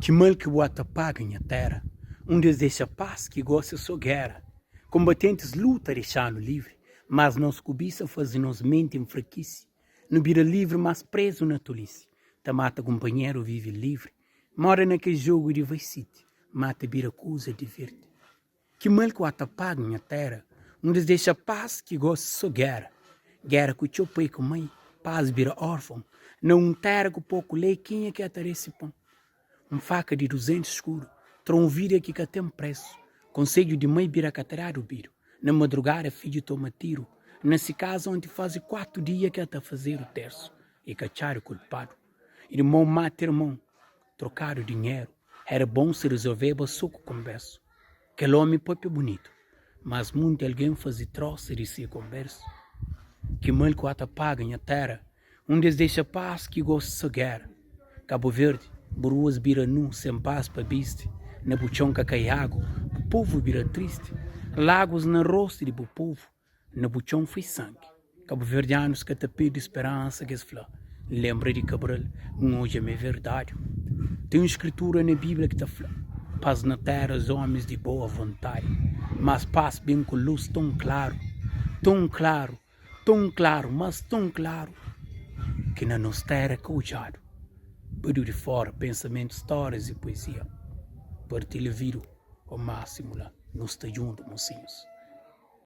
Que mal que o ata paga em terra, onde deixa paz que gosta só guerra. Combatentes luta deixando livre, mas nos cobiça fazendo-nos mente enfraquece. No vira livre, mas preso na tolice. Ta mata companheiro vive livre, mora naquele jogo de vice-city, mata vira coisa de verde. Que mal que o ata paga em terra, onde deixa paz que gosta só guerra. Guerra que o teu pai com mãe, paz vira órfão, não terra que pouco lei quem é que atarece pão. Faca de 200 escuro, tronvira que tem preço. Conselho de mãe vira catarado o biro. Na madrugada, filho toma tiro. Nesse caso, onde faz 4 dias que está a fazer o terço. E cachar o culpado. Irmão mata irmão. Trocar o dinheiro. Era bom se resolver o suco com verso. Aquele homem pode bonito. Mas muito alguém faz troça de si converso. Que mal que o paga em terra. Onde deixa paz que gosta de guerra. Cabo Verde. Boruas vira nu, sem paz para biste. Na buchonca caiago, o povo vira triste. Lagos na rosto do povo, na buchão foi sangue. Cabo Verdeanos que te pede esperança que se flá. Lembra de Cabral, hoje é verdade. Tem uma escritura na Bíblia que te fala. Paz na terra, os homens de boa vontade. Mas paz bem com luz tão claro, mas tão claro, que na nossa terra é caujado. Pediu de fora pensamentos, histórias e poesia. Partilha viro ao máximo lá. Nós estamos juntos, mocinhos.